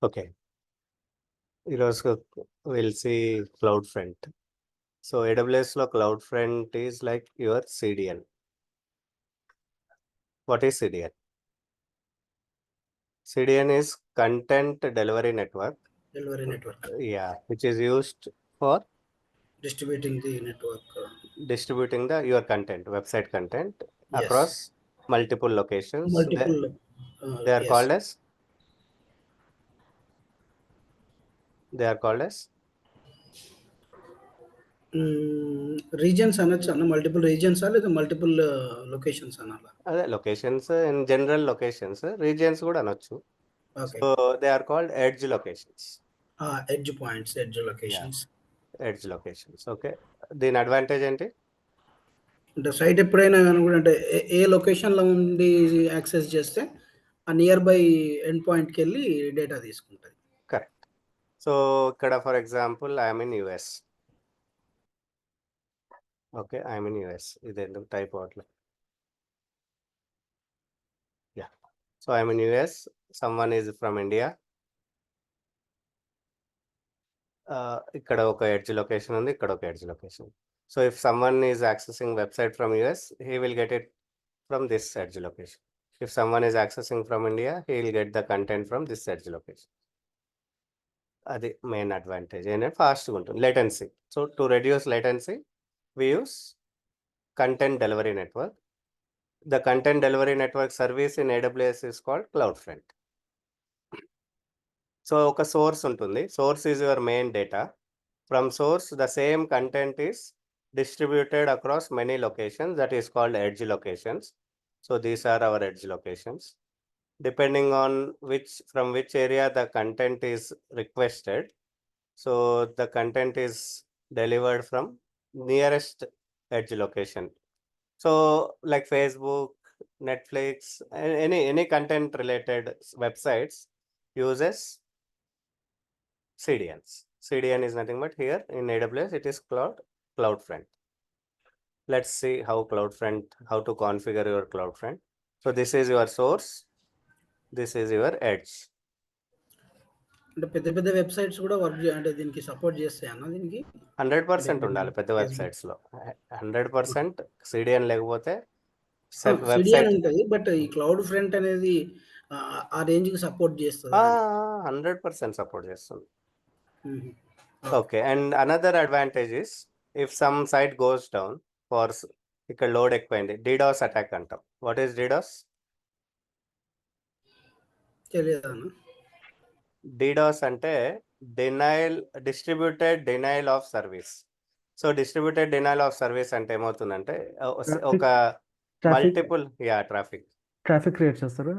Okay. ఈరోజు will see cloud front. So AWSలో cloud front is like your CDN. What is CDN? CDN is content delivery network. Delivery network. Yeah, which is used for Distributing the network. distributing your content, website content Yes. across multiple locations. Multiple. They are Yes. called as Regions అనొచ్చు అన్న, multiple regions లేదా multiple locations అనాలా? అదే locations, in general locations, regions కూడా అనొచ్చు. Okay. So they are called edge locations. Edge points, edge locations. Edge locations. Okay. దీని advantage ఏంటి? అంటే సైట్ ఎప్పుడైనా కూడా అంటే ఏ లొకేషన్లో ఉండి యాక్సెస్ చేస్తే ఆ నియర్ బై ఎండ్ పాయింట్కి వెళ్ళి డేటా తీసుకుంటుంది. కరెక్ట్. సో ఇక్కడ for example I'm in US. Okay, I'm in US. ఇది ఎందుకు టైప్ అవట్లేదు? Yeah. So I'm in US, someone is from India. ఇక్కడ ఒక ఎడ్జ్ లొకేషన్ ఉంది, ఇక్కడ ఒక edge location. So if someone is accessing website from US, he will get it from this edge location. If someone is accessing from India, he will get the content from this edge location. అది main advantage. ఏంటంటే ఫాస్ట్గా ఉంటుంది. Latency. So to reduce latency we use content delivery network. The content delivery network service in AWS is called CloudFront. So ఒక source ఉంటుంది. Source is your main data. From source the same content is distributed across many locations, that is called edge locations. So these are our edge locations. Depending on from which area the content is requested, so the content is delivered from nearest edge location. So like Facebook, Netflix, any content related websites uses CDNs. CDN is nothing but here in AWS it is CloudFront. Let's see how to configure your CloudFront. So this is your source, this is your edge. అంటే పెద్ద పెద్ద websites కూడా work అంటే దీనికి support చేస్తాయి అన్న. దీనికి 100% ఉండాలి పెద్ద వెబ్సైట్స్ లో. 100% CDN లేకపోతే CDN ఉంటుంది, బట్ ఈ క్లౌడ్ ఫ్రంట్ అనేది ఆ రేంజ్ కి సపోర్ట్ చేస్తుంది. 100% సపోర్ట్ చేస్తుంది. Okay. And another advantage is if some site goes down for ఇక్కడ లోడ్ ఎక్కువైంది, DDoS అటాక్ అంటాం. What is DDoS? తెలియదు. DDoS అంటే distributed denial of service. So distributed denial of service అంటే ఏమవుతుందంటే ఒక మల్టిపుల్ ట్రాఫిక్ క్రియేట్ చేస్తారు,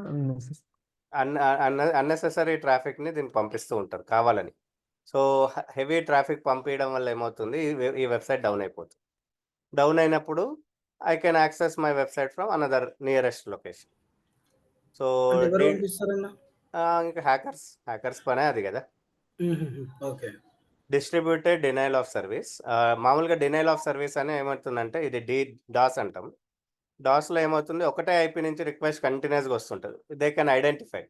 అన్నెసెసరీ ట్రాఫిక్ ని దీనికి పంపిస్తూ ఉంటారు కావాలని. సో హెవీ ట్రాఫిక్ పంపించడం వల్ల ఏమవుతుంది, ఈ వెబ్సైట్ డౌన్ అయిపోతుంది. డౌన్ అయినప్పుడు I can access my website from another nearest location. So ఇంకా హ్యాకర్స్ పనే అది కదా. Okay. Distributed denial of service. మామూలుగా డినైల్ ఆఫ్ సర్వీస్ అని ఏమవుతుందంటే ఇది DDoS అంటాం. డాస్లో ఏమవుతుంది, ఒకటే IP నుంచి రిక్వెస్ట్ కంటిన్యూస్గా వస్తుంటుంది. They can identify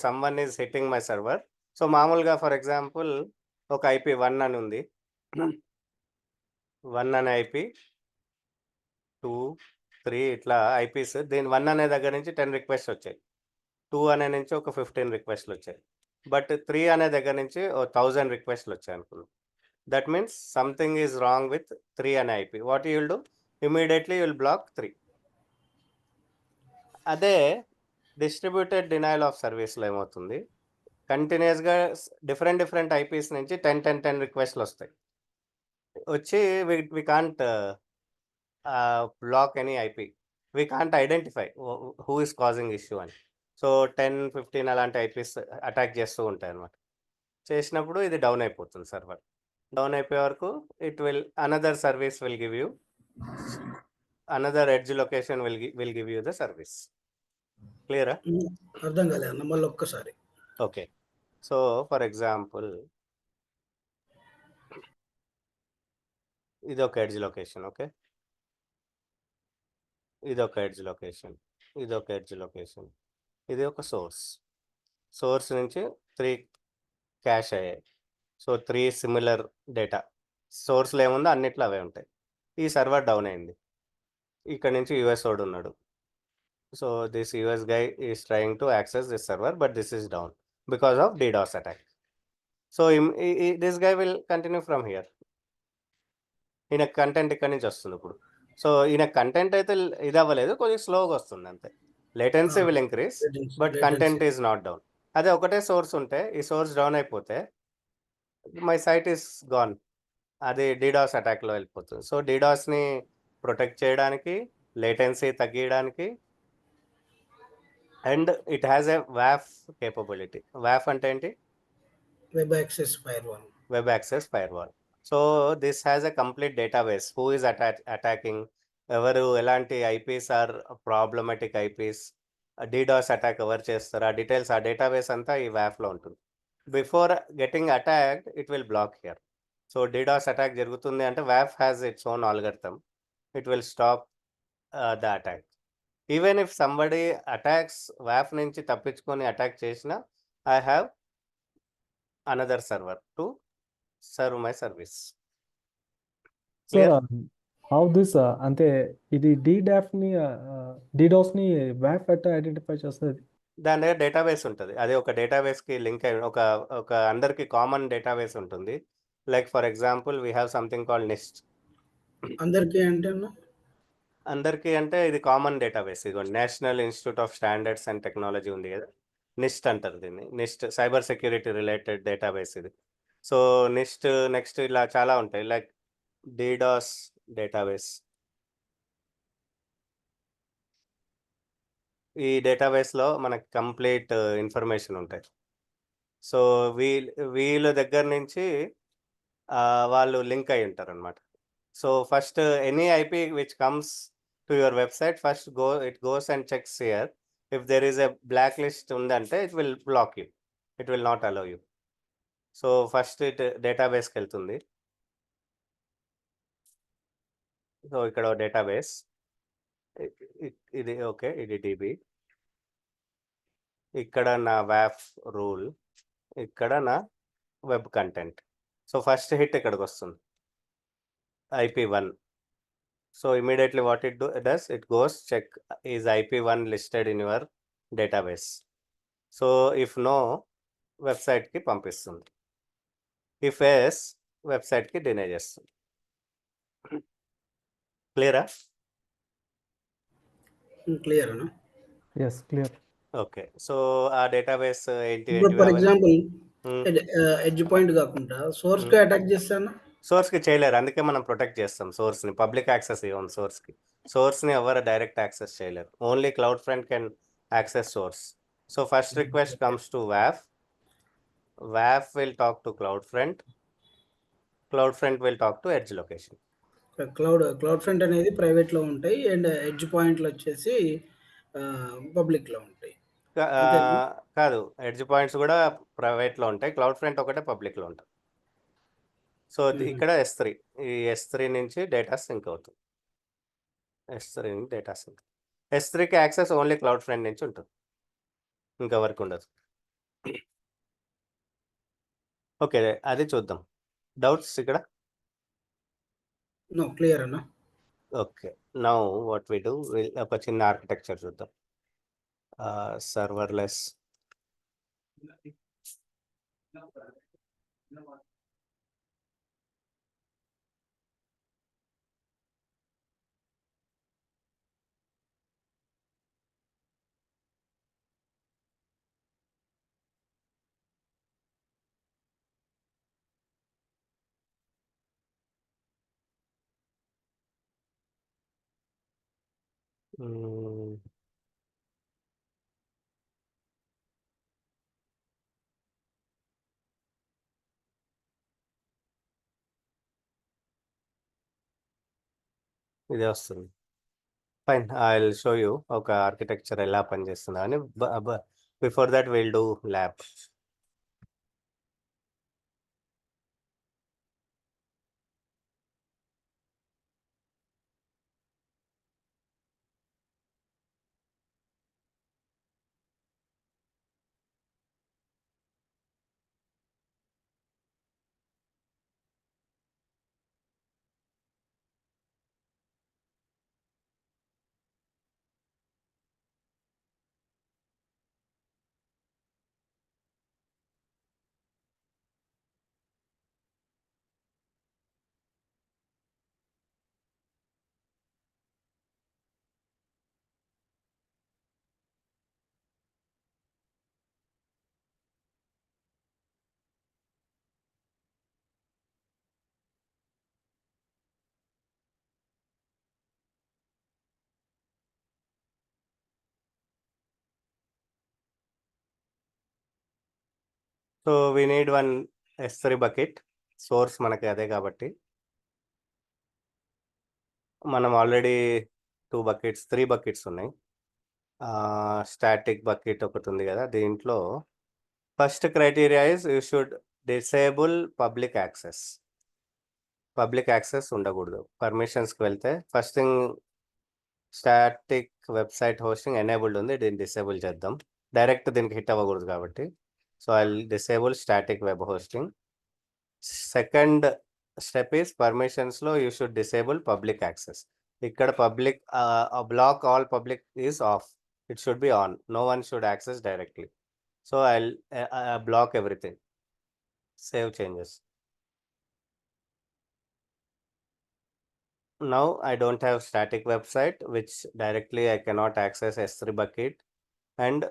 someone is hitting my server. So మామూలుగా ఫర్ ఎగ్జాంపుల్ ఒక IP 1 అని ఉంది. 1 అనే IP, 2, 3 ఇట్లా IPs. దీని 1 అనే దగ్గర నుంచి 10 రిక్వెస్ట్ వచ్చాయి, 2 అనే నుంచి ఒక 15 రిక్వెస్ట్లు వచ్చాయి, బట్ 3 అనే దగ్గర నుంచి 1000 రిక్వెస్ట్లు వచ్చాయి అనుకున్నాం. That means something is wrong with 3 అనే IP. What you will do? Immediately you will block 3. అదే డిస్ట్రిబ్యూటెడ్ డినైల్ ఆఫ్ సర్వీస్లో ఏమవుతుంది, కంటిన్యూస్గా డిఫరెంట్ IPs నుంచి 10 రిక్వెస్ట్లు వస్తాయి. వచ్చి we can't block any IP. We can't identify who is causing issue అని. సో 10-15 అలాంటి IPs అటాక్ చేస్తూ ఉంటాయి అన్నమాట. చేసినప్పుడు ఇది డౌన్ అయిపోతుంది సర్వర్. డౌన్ అయిపోయే వరకు another service will give you, another edge location will give you the service. క్లియరా? అర్థం కాలేదు మళ్ళీ ఒక్కసారి. ఓకే. సో ఫర్ ఎగ్జాంపుల్ ఇది ఒక ఎడ్జ్ లొకేషన్. ఓకే, ఇది ఒక ఎడ్జ్ లొకేషన్, ఇది ఒక ఎడ్జ్ లొకేషన్, ఇది ఒక సోర్స్ నుంచి 3 క్యాష్ అయ్యాయి. సో 3 సిమిలర్ డేటా సోర్స్లో ఏముందో అన్నిట్లో అవే ఉంటాయి. ఈ సర్వర్ డౌన్ అయింది. ఇక్కడ నుంచి యుఎస్ వాడు ఉన్నాడు. So this US guy is trying to access this server, but this is down because of DDoS attack. So this guy will continue from here. ఈయన కంటెంట్ ఇక్కడ నుంచి వస్తుంది ఇప్పుడు. సో ఈయన కంటెంట్ అయితే ఇది అవ్వలేదు, కొద్దిగా స్లోగా వస్తుంది అంతే. Latency will increase, but content is not down. అదే ఒకటే సోర్స్ ఉంటే, ఈ సోర్స్ డౌన్ అయిపోతే మై సైట్ ఈస్ గాన్, అది DDoS అటాక్లో వెళ్ళిపోతుంది. సో DDoSని ప్రొటెక్ట్ చేయడానికి, లేటెన్సీ తగ్గించడానికి, and it has a WAF capability. WAF అంటే ఏంటి? Web access firewall. Web access firewall. So this has a complete database. Who is attacking? ఎవరు ఎలాంటి IPs are problematic IPs, DDoS attack ఎవరు చేస్తారు, ఆ details, ఆ డేటాబేస్ అంతా ఈ వ్యాఫ్లో ఉంటుంది. Before getting attacked it will black here. So DDoS attack జరుగుతుంది అంటే వ్యాఫ్ has its own algorithm. It will stop the attack. Even if somebody attacks వ్యాఫ్ నుంచి తప్పించుకొని అటాక్ చేసినా, I have another server to serve my service. Sir Clear? How this అంటే ఇది డీడాస్ని వ్యాప్ ఎట్లా identify చేస్తుంది? దాని దగ్గర డేటాబేస్ ఉంటుంది. అది ఒక డేటాబేస్కి లింక్ అయి ఒక అందరికి కామన్ డేటాబేస్ ఉంటుంది. Like for example we have something called NIST. అందరికీ అంటే అన్న? అందరికీ అంటే ఇది కామన్ డేటాబేస్. ఇదిగోండి, National Institute of Standards and Technology ఉంది కదా, నిస్ట్ అంటారు దీన్ని. NIST cyber security related database ఇది. సో నిస్ట్ నెక్స్ట్ ఇలా చాలా ఉంటాయి, లైక్ DDoS డేటాబేస్. ఈ డేటాబేస్లో మనకి కంప్లీట్ ఇన్ఫర్మేషన్ ఉంటాయి. సో వీళ్ళ దగ్గర నుంచి వాళ్ళు లింక్ అయి ఉంటారు అనమాట. So first any IP which comes to your website, first it goes and checks here. If there is a block list ఉందంటే it will block you, it will not allow you. So first it డేటాబేస్కి వెళ్తుంది. So ఇక్కడ database ఇది, okay, ఇది DB. ఇక్కడ నా వ్యాఫ్ rule, ఇక్కడ నా web content. So first hit ఇక్కడికి వస్తుంది, IP1. So immediately what it does, it goes check is IP1 listed in your database. So if no, వెబ్సైట్కి పంపిస్తుంది. if yes, వెబ్సైట్కి డినై చేస్తుంది. క్లియరా? క్లియర్ అన్న? Yes, clear. ఓకే. సో ఆ database ఏంటి ఇప్పుడు for example Hmm. Edge point కాకుండా సోర్స్కి అటాక్ చేస్తాను. సోర్స్కి చేయలేరు, అందుకే మనం ప్రొటెక్ట్ చేస్తాం సోర్స్ని. పబ్లిక్ యాక్సెస్ ఇవ్వం సోర్స్కి. సోర్స్ని ఎవరు డైరెక్ట్ యాక్సెస్ చేయలేరు. Only cloud front can access source. So first request comes to WAF. WAF will talk to CloudFront. CloudFront will talk to edge location. Cloud front అనేది ప్రైవేట్లో ఉంటాయి అండ్ ఎడ్జ్ పాయింట్లు వచ్చేసి పబ్లిక్లో ఉంటాయి. కాదు, ఎడ్జ్ పాయింట్స్ కూడా ప్రైవేట్లో ఉంటాయి, క్లౌడ్ ఫ్రంట్ ఒకటే పబ్లిక్లో ఉంటుంది. సో ఇక్కడ S3, ఈ S3 నుంచి డేటా సింక్ అవుతుంది. S3 నుంచి డేటా సింక్. S3కి యాక్సెస్ ఓన్లీ క్లౌడ్ ఫ్రంట్ నుంచి ఉంటుంది, ఇంకెవరికి ఉండదు. ఓకే, అది చూద్దాం. డౌట్స్ ఇక్కడ? నో, క్లియర్ అన్న? Okay, now what we do, ఒక చిన్న ఆర్కిటెక్చర్ చూద్దాం. సర్వర్లెస్. ఇదే వస్తుంది. Fine, I will show you ఒక ఆర్కిటెక్చర్ ఎలా పనిచేస్తుందా అని. Before that will do lab. So we need one S3 bucket, source మనకి అదే కాబట్టి మనం ఆల్రెడీ 3 బకెట్స్ ఉన్నాయి. స్టాటిక్ బకెట్ ఒకటి ఉంది కదా, దీంట్లో first criteria is you should disable public access. Public access ఉండకూడదు. పర్మిషన్స్కి వెళ్తే first thing static website hosting enabled ఉంది, దీన్ని డిసేబుల్ చేద్దాం. డైరెక్ట్ దీనికి హిట్ అవ్వకూడదు కాబట్టి. So I disable static web hosting. Second step is పర్మిషన్స్లో you should disable public access. ఇక్కడ public block all public is off, it should be on, no one should access directly. So I block everything. Save changes. Now I don't have static website which directly I cannot access S3 bucket, and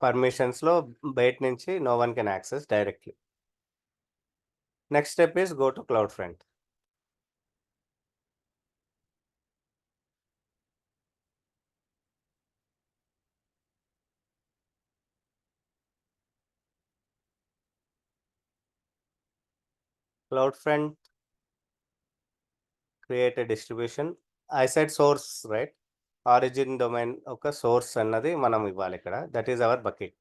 permissions lo bait nunchi no one can access directly. Next step is go to CloudFront. CloudFront create a distribution. I said source, right? Origin domain oka source annadi manam ivvali ikkada, that is our bucket.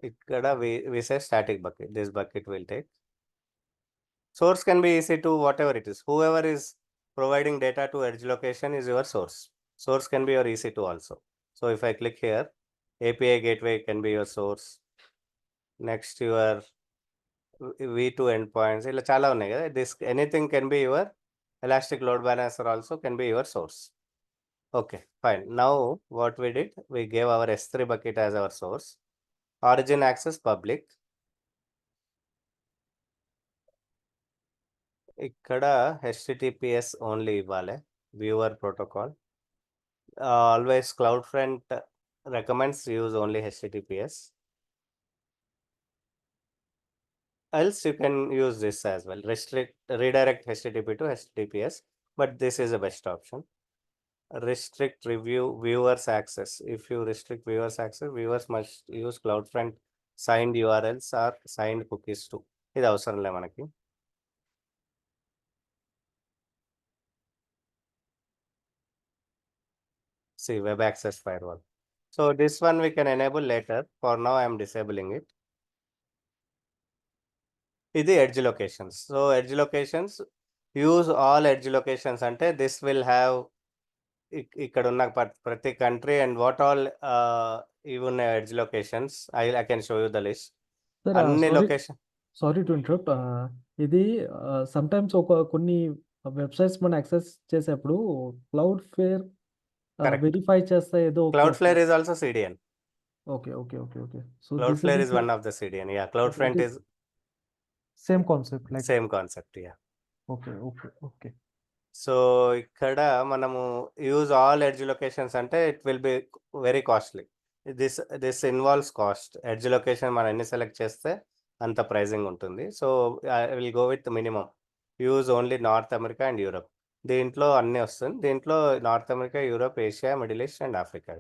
Ikkada we say static bucket, this bucket will take. Source can be EC2, whatever it is. Whoever is providing data to edge location is your source. Source can be your EC2 also. So if I click here, API gateway can be your source. Next your V2 endpoints, ila chala unnai kada. This anything can be your elastic load balancer also can be your source. Okay, fine. Now what we did, we gave our S3 bucket as our source. Origin access public. ఇక్కడ HTTPS only ఇవ్వాలి, viewer protocol. Always CloudFront recommends use only HTTPS. Else you can use this as well, redirect HTTP to HTTPS, but this is the best option. Restrict viewers access. If you restrict viewers access, viewers must use CloudFront signed URLs or signed cookies too. ఇది అవసరం లే మనకి. See, web access firewall. So this one we can enable later. For now I am disabling it. ఇది edge locations. So edge locations, use all edge locations అంటే this will have ఇక్కడ ఉన్న ప్రతి country and what all ఇవి ఉన్న edge locations. I can show you the list. Sir, అన్ని location sorry to interrupt. ఇది sometimes కొన్ని వెబ్సైట్స్ మనం యాక్సెస్ చేసేప్పుడు Cloudflare Correct. వెరిఫై చేస్తే ఏదో Cloudflare is also CDN. Okay. So Cloudflare is one of the CDN. Yeah, CloudFront is same concept like same concept. Yeah. Okay. So ఇక్కడ మనము use all edge locations అంటే it will be very costly. This involves cost. Edge location మనం ఎన్ని select చేస్తే అంత pricing ఉంటుంది. So I will go with minimum. Use only north America and Europe. దీంట్లో అన్నీ వస్తుంది. దీంట్లో north America, Europe, Asia, middle east and Africa.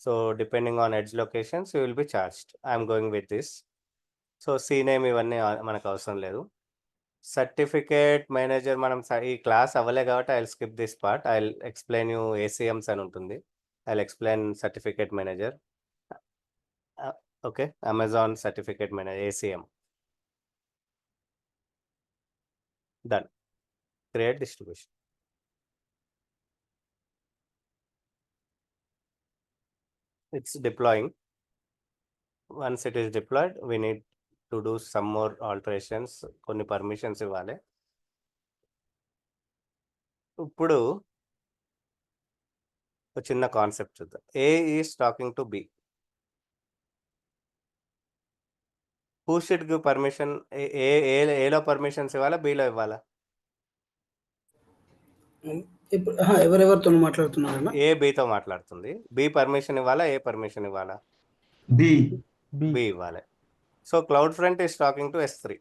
So depending on edge locations you will be charged. I'm going with this. So CNAME ఇవన్నీ మనకు అవసరం లేదు. Certificate manager మనం ఈ క్లాస్ అవ్వలే కాబట్టి I skip this part. I explain you ACMs అని ఉంటుంది. I explain certificate manager. Okay, Amazon certificate manager ACM. Done. Create distribution. It's deploying. Once it is deployed, we need to do some more alterations. కొన్ని permissions ఇవ్వాలి. ఇప్పుడు ఒక చిన్న concept చూద్దాం. A is talking to B. Who should give permission? ఏలో permissions ఇవ్వాలా, Bలో ఇవ్వాలా? ఇప్పుడు ఎవరెవరితో మాట్లాడుతున్నారన్నా? A Bతో మాట్లాడుతుంది. B పర్మిషన్ ఇవ్వాలా, A పర్మిషన్ ఇవ్వాలా? B ఇవ్వాలి. So CloudFront is talking to S3.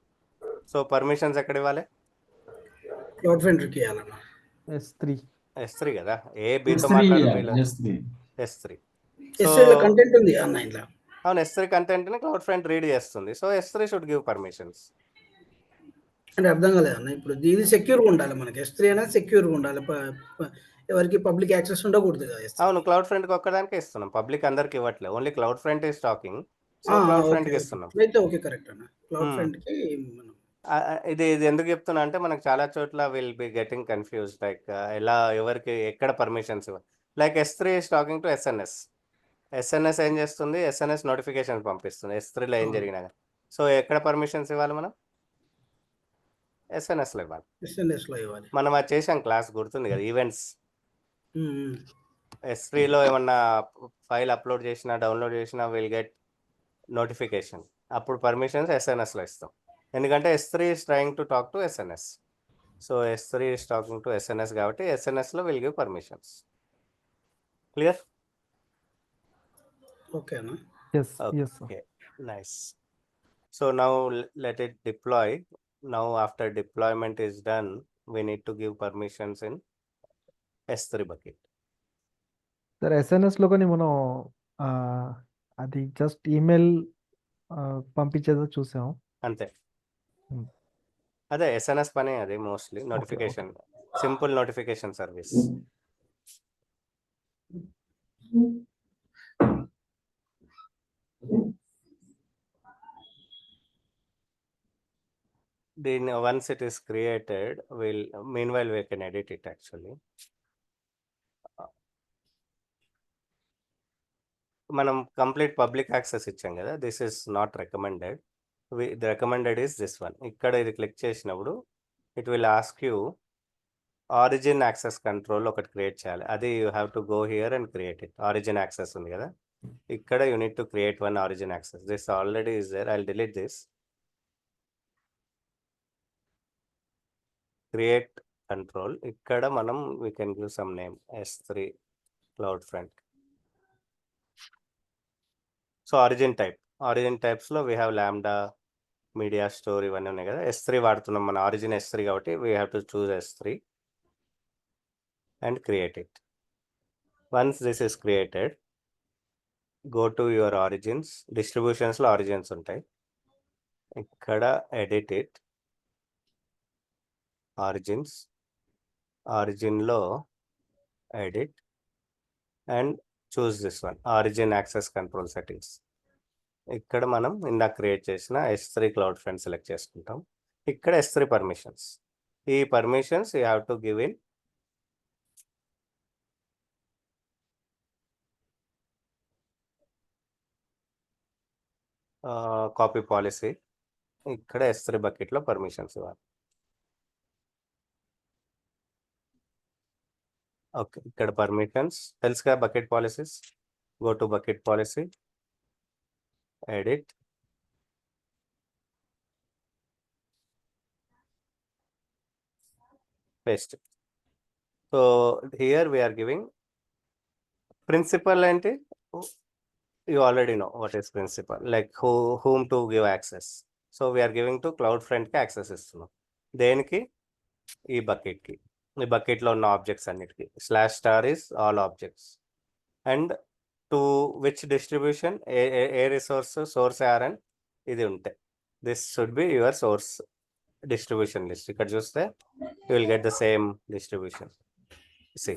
So permissions ఎక్కడ ఇవ్వాలి? CloudFront కి ఇవ్వాలన్నా. S3 కదా. A Bతో మాట్లాడు, Bలో S3. S3 లో కంటెంట్ ఉంది అన్న ఇంట్లో. అవును, S3 కంటెంట్ని క్లౌడ్ ఫ్రంట్ రీడ్ చేస్తుంది. So S3 should give permissions. అంటే అర్థం కాలేదన్న. ఇప్పుడు ఇది సెక్యూర్‌గా ఉండాలి మనకి. S3 అనేది సెక్యూర్‌గా ఉండాలి. ఎవరికి పబ్లిక్ యాక్సెస్ ఉండకూడదు కదా S3. అవును, క్లౌడ్ ఫ్రంట్కి ఒక్కదానికే ఇస్తున్నాం, పబ్లిక్ అందరికి ఇవ్వట్లేదు. Only cloud front is talking. So cloud okay. ఫ్రంట్కి ఓకే. ఇస్తున్నాం. అయితే ఓకే. కరెక్ట్ అన్న. క్లౌడ్ ఫ్రంట్‌కి మనం ఇది ఎందుకు చెప్తున్నా అంటే మనకు చాలా చోట్ల will be getting confuse, like ఎలా ఎవరికి ఎక్కడ పర్మిషన్స్ ఇవ్వాలి. Like S3 is talking to SNS ఏం చేస్తుంది, ఎస్ఎన్ఎస్ నోటిఫికేషన్ పంపిస్తుంది S3లో ఏం జరిగినా. సో ఎక్కడ పర్మిషన్స్ ఇవ్వాలి, మనం ఎస్ఎన్ఎస్లో ఇవ్వాలి. ఎస్ఎన్ఎస్‌లో ఇవ్వాలి. మనం అది చేసాం, క్లాస్ గుర్తుంది కదా, ఈవెంట్స్. హ్మ్. S3లో ఏమన్నా ఫైల్ అప్లోడ్ చేసినా డౌన్లోడ్ చేసినా విల్ గెట్ నోటిఫికేషన్. అప్పుడు పర్మిషన్స్ ఎస్ఎన్ఎస్లో ఇస్తాం, ఎందుకంటే S3 is trying to talk to SNS. So S3 is talking to SNS కాబట్టి ఎస్ఎన్ఎస్లో will give permissions. Clear? Okay అన్న. Yes, yes, sir. Okay, nice. So now let it deploy. Now after deployment is done, we need to give permissions in S3 bucket. Sir ఎస్ఎన్ఎస్లో కానీ మనం అది just email పంపించేదో చూసాం. అంతే, Hmm. అదే SNS పని, అది mostly notification, simple notification service. Then once it is created, meanwhile we can edit it actually. మనం కంప్లీట్ పబ్లిక్ యాక్సెస్ ఇచ్చాం కదా, this is not recommended. The recommended is this one. ఇక్కడ ఇది క్లిక్ చేసినప్పుడు it will ask you origin access control ఒకటి create చేయాలి. అది you have to go here and create it. Origin access ఉంది కదా, ఇక్కడ you need to create one origin access. This already is there. I will delete this. Create control. ఇక్కడ మనం we can give some name S3 cloud front. So origin టైప్స్లో we have lambda, media store, ఇవన్నీ ఉన్నాయి కదా. S3 వాడుతున్నాం, మన origin S3 కాబట్టి we have to choose S3 and create it. Once this is created, go to your origins. డిస్ట్రిబ్యూషన్స్లో origins ఉంటాయి, ఇక్కడ ఎడిట్ ఇట్, ఆరిజిన్లో edit and choose this one, origin access control settings. ఇక్కడ మనం ఇందాక క్రియేట్ చేసిన S3 cloud front select చేసుకుంటాం. ఇక్కడ S3 పర్మిషన్స్. ఈ permissions you have to give in copy policy. ఇక్కడ S3 బకెట్లో పర్మిషన్స్ ఇవ్వాలి. ఓకే, ఇక్కడ పర్మిషన్స్ తెలుసుగా, bucket policies. Go to bucket policy, edit, paste. So here we are giving principal ఏంటి, you already know what is principal, like whom to give access. So we are giving to cloud front కి access ఇస్తున్నాం. దేనికి, ఈ బకెట్కి. ఈ బకెట్లో ఉన్న objects అన్నిటికీ. /* is all objects. And to which distribution, a resource, source ARN ఇది ఉంటే, this should be your source distribution list. ఇక్కడ చూస్తే you will get the same distribution. See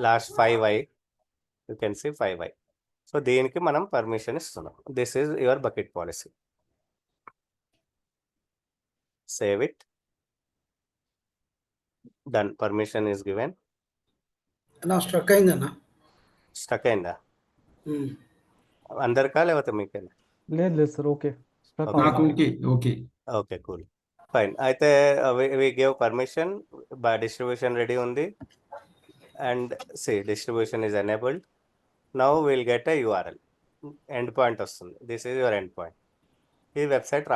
last 5i, you can see 5i. So దీనికి మనం permission ఇస్తున్నాం. This is your bucket policy. Save it, done. Permission is given. నా struck అయిందన్న. Stuck అయిందా అందరికా, లేకపోతే మీకేనా? లేదు సార్, ఓకే. నాకు ఓకే. Okay, cool, fine. అయితే we give permission, distribution ready ఉంది, and see distribution is enabled. Now will get a URL, endpoint వస్తుంది. This is your endpoint. ఈ వెబ్సైట్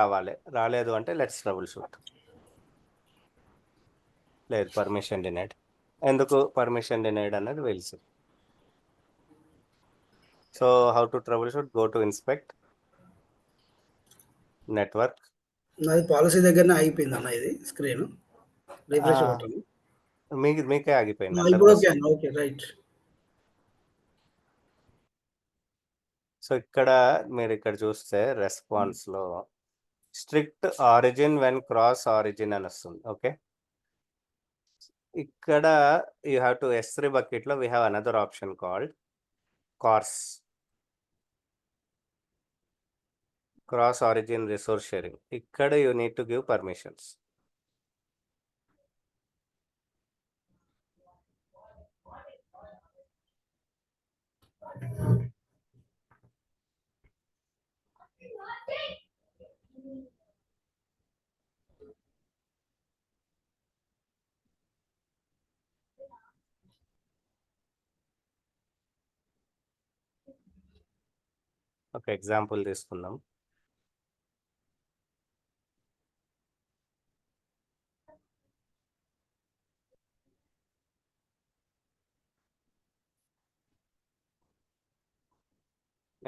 రాలేదు అంటే లెట్స్ ట్రబుల్ షూట్. లేదు, permission denied. ఎందుకు permission denied అన్నది వెల్స్. So how to troubleshoot, go to inspect network. నాది policy దగ్గరనే ఆగిపోయింది అన్న, ఇది స్క్రీన్ రిఫ్రెష్ కొట్టాను. మీకే ఆగిపోయింది. ఇప్పుడు ఓకే అన్న. Okay, right. సో ఇక్కడ మీరు ఇక్కడ చూస్తే రెస్పాన్స్లో strict origin when cross origin అని వస్తుంది. ఓకే, ఇక్కడ యూ హ్యావ్ టు S3 బకెట్లో we have another option called CORS, cross origin resource sharing. ఇక్కడ you need to give permissions. ఒక ఎగ్జాంపుల్ తీసుకుందాం.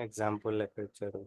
ఎగ్జాంపుల్ ఎక్కడ ఇచ్చారు?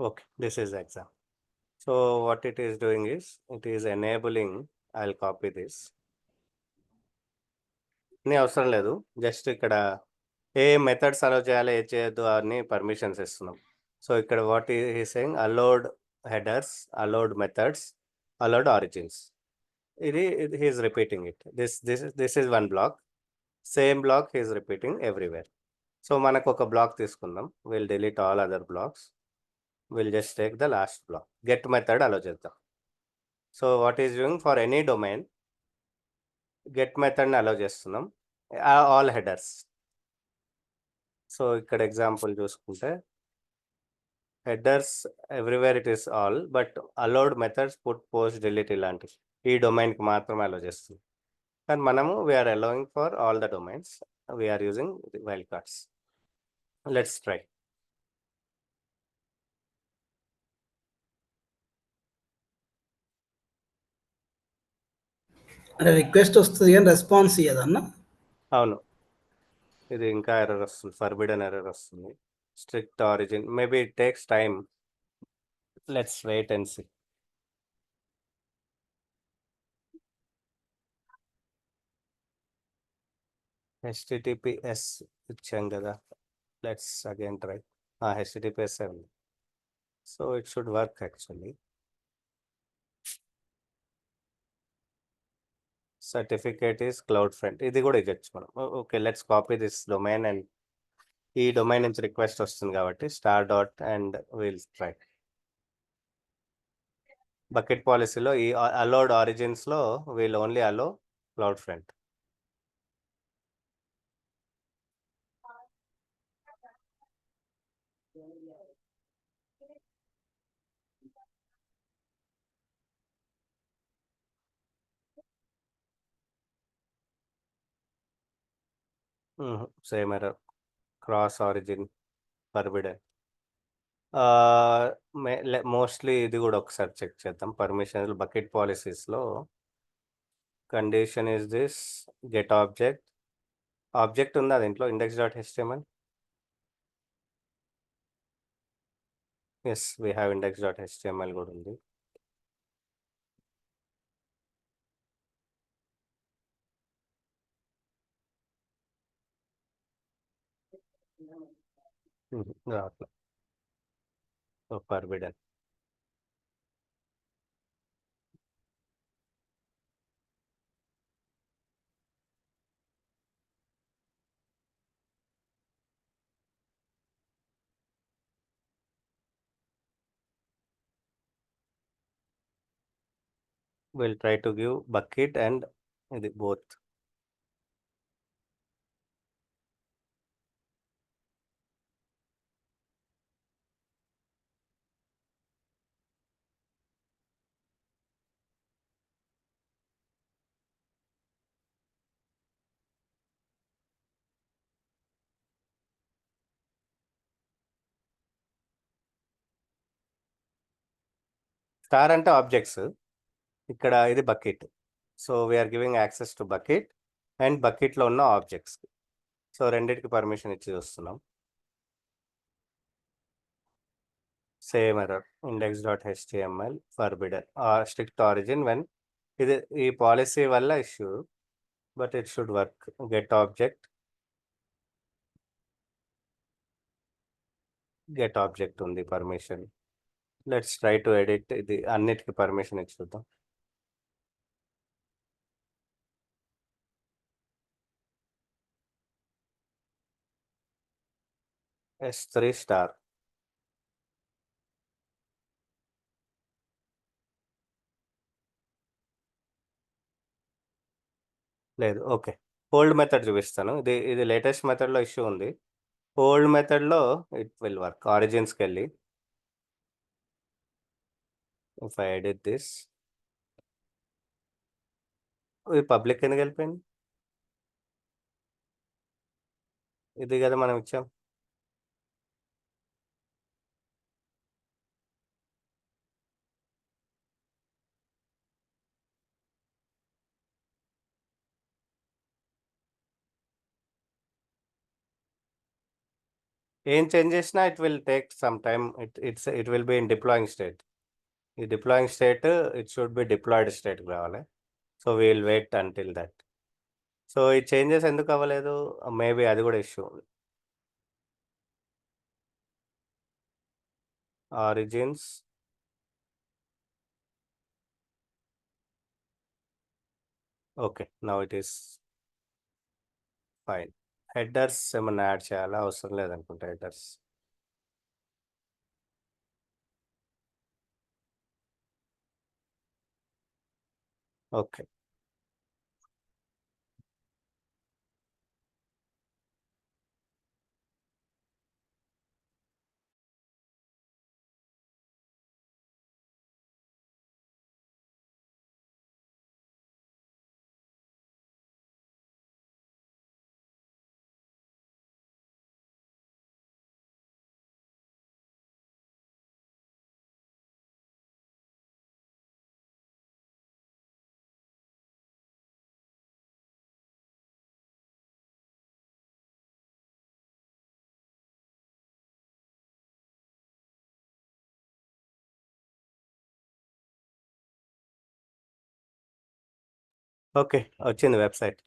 Okay, this is example. So what it is doing is, it is enabling, I'll copy this. నీ అవసరం లేదు, just ఇక్కడ ఏ methods allow చేయాలి, ఏ చేయొద్దు అని పర్మిషన్స్ ఇస్తున్నాం. సో ఇక్కడ వాట్ ఈ saying, allowed headers, allowed methods, allowed origins. ఇది he is repeating it. This is one block, same block he is repeating everywhere. So మనకు ఒక బ్లాక్ తీసుకుందాం, will delete all other blocks, will just take the last block. Get method allow చేద్దాం. So what is doing for any domain, get మెథడ్ని allow చేస్తున్నాం, all headers. So ఇక్కడ example చూసుకుంటే headers everywhere it is all, but allowed methods put, post, delete ఇలాంటివి ఈ డొమైన్కి మాత్రమే allow చేస్తుంది. కానీ మనము we are allowing for all the domains, we are using wild cards. Let's try. అంటే రిక్వెస్ట్ వస్తుంది కానీ రెస్పాన్స్ ఇయ్యదన్న. అవును, ఇది ఇంకా ఎర్రర్ వస్తుంది, ఫర్బిడన్ ఎర్రర్ వస్తుంది. Strict origin, maybe it takes time, let's wait and see. HTTPS ఇచ్చాం కదా, లెట్స్ అగైన్ ట్రై. HTTPS ఉంది, so it should work actually. Certificate is cloud front, ఇది కూడా ఇవ్వచ్చు మనం. Okay, let's copy this domain, and ఈ domain నుంచి request వస్తుంది కాబట్టి star dot and will try. Bucket పాలసీలో ఈ అలౌడ్ ఆరిజిన్స్లో we'll only allow cloud front. Same error, cross origin, forbidden. Mostly ఇది కూడా ఒకసారి చెక్ చేద్దాం. పర్మిషన్స్ బకెట్ పాలసీస్లో condition is this, get object. Object ఉందా దీంట్లో, index.html? Yes, we have index.html కూడా ఉంది. రావట్లే, forbidden. We'll try to give bucket and both. Star అంటే ఆబ్జెక్ట్స్, ఇక్కడ ఇది bucket. So we're giving access to bucket and బకెట్లో ఉన్న ఆబ్జెక్ట్స్. సో రెండింటికి పర్మిషన్ ఇచ్చి చూస్తున్నాం. Same error, index.html forbidden strict origin when ఇది ఈ పాలసీ వల్ల issue, but it should work. Get object ఉంది permission. Let's try to edit. ఇది అన్నిటికీ పర్మిషన్ ఇచ్చి చూద్దాం. S3 star. లేదు, ఓకే. ఓల్డ్ మెథడ్ చూపిస్తాను. ఇది లేటెస్ట్ మెథడ్లో ఇష్యూ ఉంది. ఓల్డ్ మెథడ్లో ఇట్ విల్ వర్క్. ఆరిజిన్స్కి వెళ్ళి ఇఫ్ ఐ ఎడిట్ దిస్, ఇది పబ్లిక్ ఎందుకు వెళ్ళిపోయింది? ఇది కదా మనం ఇచ్చాం. ఏం చేంజ్ చేసినా it will take some time. It will be in deploying state. ఈ deploying state it should be deployed స్టేట్కి రావాలి. So we will wait until that. So ఈ చేంజెస్ ఎందుకు అవ్వలేదు? మేబీ అది కూడా issue. Origins, okay, now it is fine. Headers ఏమన్నా add చేయాలా? అవసరం లేదనుకుంటా హెడర్స్. ఓకే, ఓకే, వచ్చింది వెబ్సైట్.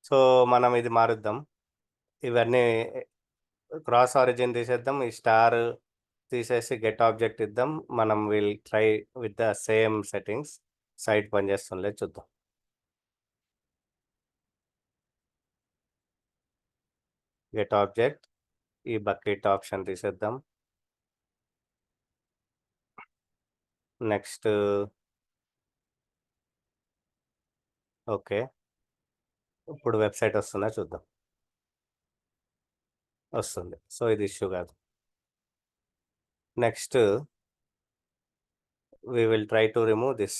సో మనం ఇది మారుద్దాం. ఇవన్నీ క్రాస్ ఆరిజిన్ తీసేద్దాం. ఈ స్టార్ తీసేసి గెట్ ఆబ్జెక్ట్ ఇద్దాం. మనం will try with the same settings. Site పనిచేస్తుందిలే, చూద్దాం. గెట్ ఆబ్జెక్ట్, ఈ బకెట్ ఆప్షన్ తీసేద్దాం. నెక్స్ట్, ఓకే, ఇప్పుడు వెబ్సైట్ వస్తుందా చూద్దాం. వస్తుంది. సో ఇది ఇష్యూ కాదు. Next we will try to remove this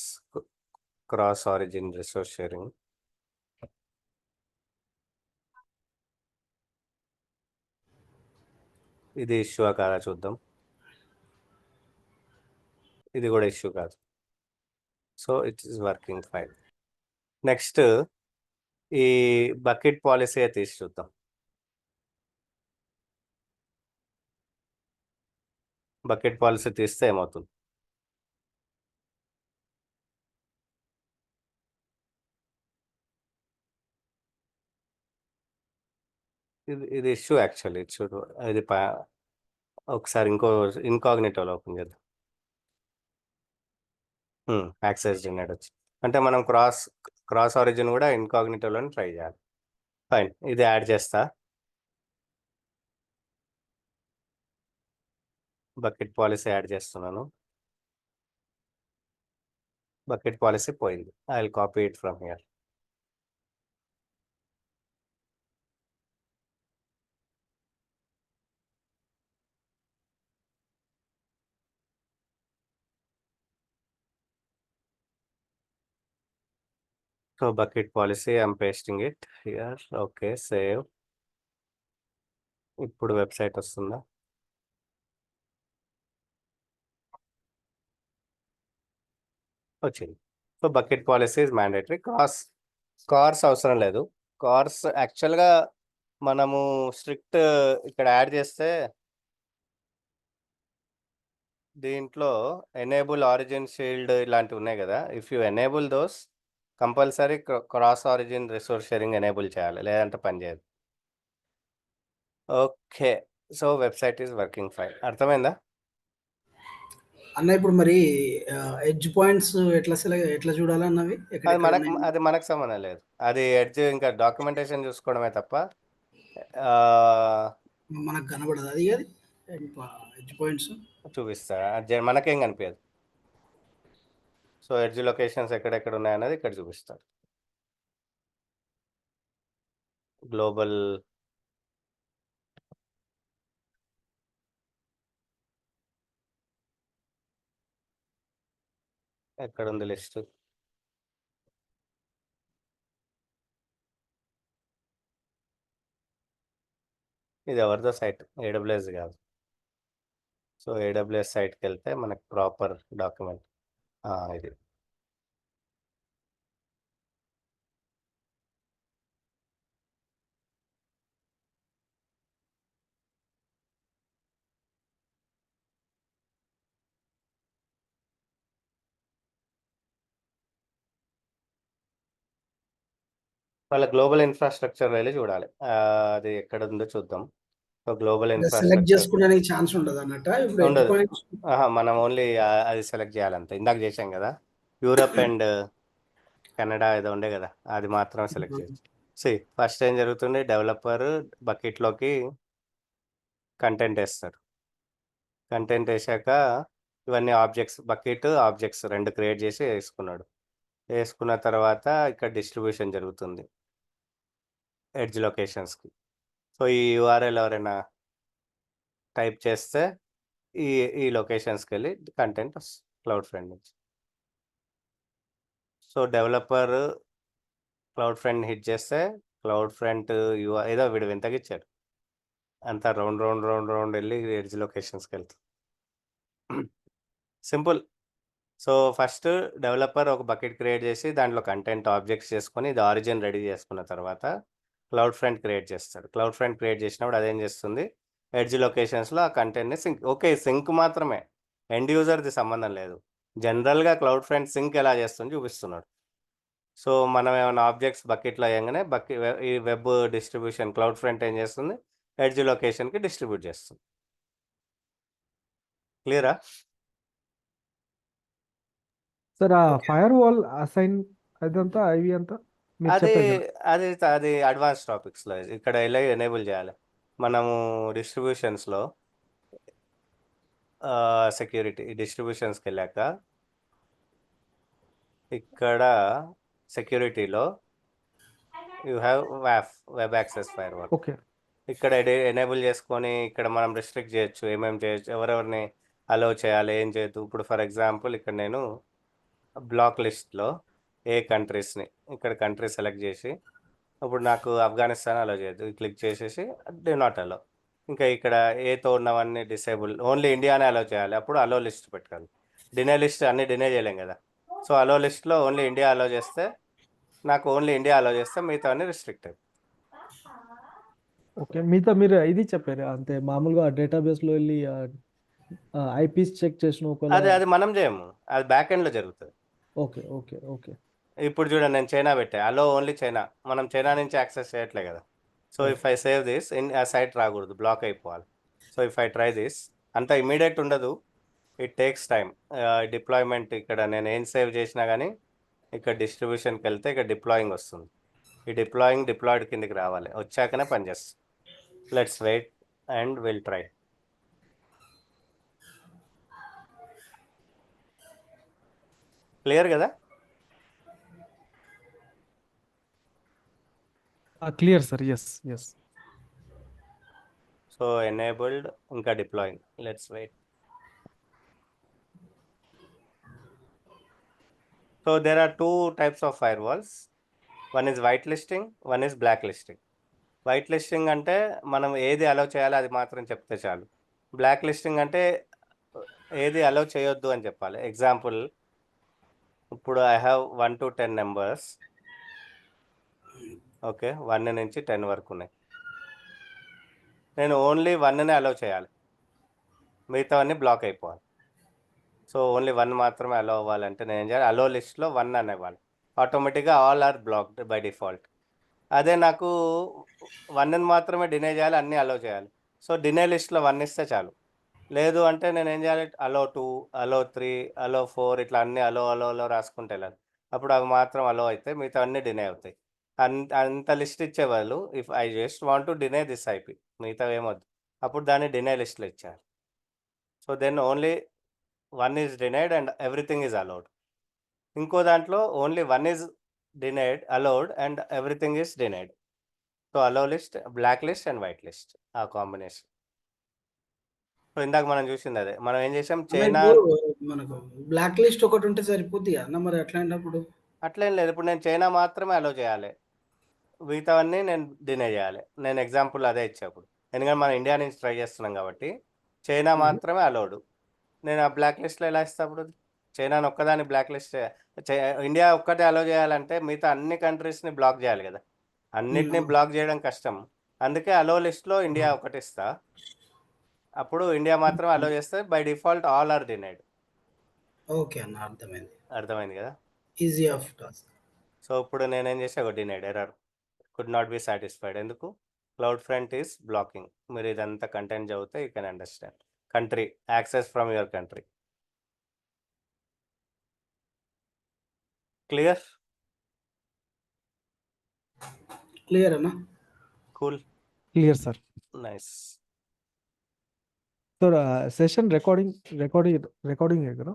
cross origin resource sharing. ఇది ఇష్యూ కాదా చూద్దాం. ఇది కూడా ఇష్యూ కాదు. So it is working fine. Next ఈ బకెట్ పాలసీ తీసి చూద్దాం. బకెట్ పాలసీ తీస్తే ఏమవుతుంది? ఇది ఇష్యూ యాక్చువల్లీ. చూడు, ఇది ఒకసారి ఇన్కాగ్నిటోలో ఓపెన్ చేద్దాం. యాక్సెస్ డినైడ్ వచ్చి, అంటే మనం క్రాస్ ఆరిజిన్ కూడా ఇన్కాగ్నిటోలోనే ట్రై చేయాలి. ఫైన్, ఇది యాడ్ చేస్తా. బకెట్ పాలసీ యాడ్ చేస్తున్నాను. బకెట్ పాలసీ పోయింది. I will copy it from here. So bucket policy, I'm pasting it here. Okay, save. ఇప్పుడు వెబ్సైట్ వస్తుందా? వచ్చింది. So bucket policy is mandatory. Cars అవసరం లేదు. కార్స్ యాక్చువల్గా మనము స్ట్రిక్ట్ ఇక్కడ యాడ్ చేస్తే దీంట్లో ఎనేబుల్ ఆరిజిన్ షీల్డ్ ఇలాంటివి ఉన్నాయి కదా. If you enable those compulsory cross origin resource sharing enable చేయాలి, లేదంటే పనిచేయదు. Okay, so website is working fine. అర్థమైందా అన్న? ఇప్పుడు మరి ఎడ్జ్ పాయింట్స్ ఎట్లా చూడాలన్నవి అది మనకు సంబంధం లేదు. అది ఎడ్జ్ ఇంకా డాక్యుమెంటేషన్ చూసుకోవడమే తప్ప మనకు కనబడదు. అది ఎడ్జ్ పాయింట్స్ చూపిస్తా, మనకేం కనిపించదు. సో ఎడ్జ్ లొకేషన్స్ ఎక్కడెక్కడ ఉన్నాయన్నది ఇక్కడ చూపిస్తారు. గ్లోబల్ ఎక్కడ ఉంది లిస్ట్? ఇది ఎవరిదో సైట్, AWS కాదు. సో AWS సైట్కి వెళ్తే మనకు ప్రాపర్ డాక్యుమెంట్ ఇది. వాళ్ళ గ్లోబల్ ఇన్ఫ్రాస్ట్రక్చర్ వెళ్ళి చూడాలి, అది ఎక్కడ ఉందో చూద్దాం. సో గ్లోబల్ సెలెక్ట్ ఇన్ఫ్రాస్ట్రక్చర్ చేసుకోవడానికి ఛాన్స్ ఉండదు అన్నట్టు. ఉండదు. మనం ఓన్లీ అది సెలెక్ట్ చేయాలంతే. ఇందాక చేసాం కదా, యూరప్ అండ్ కెనడా ఏదో ఉండే కదా, అది మాత్రం సెలెక్ట్ చేయొచ్చు. ఫస్ట్ ఏం జరుగుతుంది, డెవలపర్ బకెట్లోకి కంటెంట్ వేస్తారు. కంటెంట్ వేసాక ఇవన్నీ ఆబ్జెక్ట్స్, బకెట్ ఆబ్జెక్ట్స్ రెండు క్రియేట్ చేసి వేసుకున్నాడు. వేసుకున్న తర్వాత ఇక్కడ డిస్ట్రిబ్యూషన్ జరుగుతుంది ఎడ్జ్ లొకేషన్స్కి. సో ఈ URL ఎవరైనా టైప్ చేస్తే ఈ లొకేషన్స్కి వెళ్ళి కంటెంట్ వస్తుంది క్లౌడ్ ఫ్రంట్ నుంచి. So developer cloud front hit చేస్తే క్లౌడ్ ఫ్రంట్ ఏదో వీడు వింతగా ఇచ్చాడు, అంతా రౌండ్ రౌండ్ రౌండ్ రౌండ్ వెళ్ళి ఎడ్జ్ లొకేషన్స్కి వెళ్తుంది. సింపుల్. సో ఫస్ట్ డెవలపర్ ఒక బకెట్ క్రియేట్ చేసి దాంట్లో కంటెంట్ ఆబ్జెక్ట్స్ చేసుకొని ఇది ఆరిజిన్ రెడీ చేసుకున్న తర్వాత క్లౌడ్ ఫ్రంట్ క్రియేట్ చేస్తాడు. క్లౌడ్ ఫ్రంట్ క్రియేట్ చేసినప్పుడు అదేం చేస్తుంది, ఎడ్జ్ లొకేషన్స్లో ఆ కంటెంట్ని సింక్. ఓకే, సింక్ మాత్రమే, ఎండ్ యూజర్ది సంబంధం లేదు. జనరల్గా క్లౌడ్ ఫ్రంట్ సింక్ ఎలా చేస్తుంది చూపిస్తున్నాడు. సో మనం ఏమైనా ఆబ్జెక్ట్స్ బకెట్లో అయ్యంగానే ఈ వెబ్ డిస్ట్రిబ్యూషన్ క్లౌడ్ ఫ్రంట్ ఏం చేస్తుంది, ఎడ్జ్ లొకేషన్కి డిస్ట్రిబ్యూట్ చేస్తుంది. క్లియరా? సార్ ఆ ఫైర్ వాల్ అసైన్ అదంతా ఇవి అంతా మీరు అది చెప్పారు కదా. అది అది అడ్వాన్స్ టాపిక్స్లో ఇక్కడ ఎలా ఎనేబుల్ చేయాలి. మనము డిస్ట్రిబ్యూషన్స్లో సెక్యూరిటీ డిస్ట్రిబ్యూషన్స్కి వెళ్ళాక ఇక్కడ సెక్యూరిటీలో you have web access firewall. Okay, ఇక్కడ ఎనేబుల్ చేసుకొని ఇక్కడ మనం రిస్ట్రిక్ట్ చేయొచ్చు, ఏమేమి చేయొచ్చు, ఎవరెవరిని అలౌ చేయాలి, ఏం చేయొద్దు. ఇప్పుడు ఫర్ ఎగ్జాంపుల్ ఇక్కడ నేను బ్లాక్ లిస్ట్లో ఏ కంట్రీస్ని ఇక్కడ కంట్రీ సెలెక్ట్ చేసి, ఇప్పుడు నాకు ఆఫ్ఘనిస్తాన్ అలో చేయొద్దు, క్లిక్ చేసేసి డి నాట్ అలో. ఇంకా ఇక్కడ ఏతో ఉన్నవన్నీ డిసేబుల్, ఓన్లీ ఇండియానే అలో చేయాలి. అప్పుడు అలో లిస్ట్ పెట్టాలి. డినే లిస్ట్ అన్నీ డినే చేయలేం కదా. సో అలో లిస్ట్లో ఓన్లీ ఇండియా అలో చేస్తే, నాకు ఓన్లీ ఇండియా అలో చేస్తే మిగతా అన్ని రిస్ట్రిక్టెడ్. ఓకే. మిగతా మీరు ఇది చెప్పారు అంతే, మామూలుగా డేటాబేస్లో వెళ్ళి ఐపీస్ చెక్ చేసిన అది మనం చేయము, అది బ్యాక్ ఎండ్లో జరుగుతుంది. Okay okay okay. ఇప్పుడు చూడండి, నేను చైనా పెట్టా, అలో ఓన్లీ చైనా, మనం చైనా నుంచి యాక్సెస్ చేయట్లే కదా. So if I save this ఆ సైట్ రాకూడదు, బ్లాక్ అయిపోవాలి. So if I try this, అంత ఇమీడియట్ ఉండదు, ఇట్ టేక్స్ టైం డిప్లాయ్మెంట్. ఇక్కడ నేను ఏం సేవ్ చేసినా కానీ ఇక్కడ డిస్ట్రిబ్యూషన్కి వెళ్తే ఇక్కడ డిప్లాయింగ్ వస్తుంది. ఈ డిప్లాయిడ్ కిందకి రావాలి, వచ్చాకనే పనిచేస్తుంది. Let's wait and will try. Clear కదా? Clear sir. Yes yes. So enabled, ఇంకా deploying. Let's wait. So there are two types of firewalls. One is whitelisting, one is blacklisting. Whitelisting అంటే మనం ఏది అలౌ చేయాలో అది మాత్రం చెప్తే చాలు. బ్లాక్ లిస్టింగ్ అంటే ఏది అలౌ చేయొద్దు అని చెప్పాలి. ఎగ్జాంపుల్, ఇప్పుడు I have 1 to 10 numbers. Okay, 1 నుంచి 10 వరకు ఉన్నాయి. నేను ఓన్లీ 1నే అలౌ చేయాలి, మిగతావన్నీ బ్లాక్ అయిపోవాలి. సో ఓన్లీ 1 మాత్రమే అలౌ అవ్వాలంటే నేను ఏం చేయాలి? అలో లిస్ట్లో 1 అనేవాళ్ళు. ఆటోమేటిక్గా all are blocked by default. అదే నాకు 1ని మాత్రమే డినే చేయాలి, అన్నీ అలౌ చేయాలి. సో డినే లిస్ట్లో 1 ఇస్తే చాలు. లేదు అంటే నేను ఏం చేయాలి? అలో 2, అలో 3, అలో 4 ఇట్లా అన్నీ అలో రాసుకుంటే వెళ్ళాలి. అప్పుడు అవి మాత్రం అలో అయితే మిగతా అన్నీ డినే అవుతాయి. అంత లిస్ట్ ఇచ్చేవాళ్ళు, if I just want to deny this IP, మిగతా ఏమొద్దు, అప్పుడు దాన్ని డినే లిస్ట్లో ఇచ్చారు. So then only 1 is denied and everything is allowed. ఇంకో దాంట్లో only 1 is denied, allowed and everything is denied. So allow list, black list and white list, ఆ combination. So ఇందాక మనం చూసింది అదే. మనం ఏం చేసాం? చైనా మనకు బ్లాక్ లిస్ట్ ఒకటి ఉంటే సరిపోద్ది అన్న, మరి అట్లాంటప్పుడు అట్లేం లేదు. ఇప్పుడు నేను చైనా మాత్రమే అలో చేయాలి, మిగతావన్నీ నేను డినే చేయాలి. నేను ఎగ్జాంపుల్ అదే ఇచ్చేప్పుడు, ఎందుకంటే మనం ఇండియా నుంచి ట్రై చేస్తున్నాం కాబట్టి చైనా మాత్రమే అలౌడ్. నేను ఆ బ్లాక్ లిస్ట్లో ఎలా ఇస్తా? అప్పుడు చైనాని ఒక్కదాన్ని బ్లాక్ లిస్ట్, ఇండియా ఒక్కటే అలో చేయాలంటే మిగతా అన్ని కంట్రీస్ని బ్లాక్ చేయాలి కదా. అన్నిటినీ బ్లాక్ చేయడం కష్టం. అందుకే అలో లిస్ట్లో ఇండియా ఒకటి ఇస్తా, అప్పుడు ఇండియా మాత్రం అలో చేస్తే by default all are denied. Okay అన్న, అర్థమైంది. అర్థమైంది కదా? Easy of task. సో ఇప్పుడు నేనేం చేసా? ఒక denied, error, could not be satisfied. ఎందుకు? Cloud front is blocking. మీరు ఇదంతా కంటెంట్ చదివితే you can understand. Country, access from your country. Clear? Clear అన్న? Cool, clear sir. Nice. Sir session recording కదా?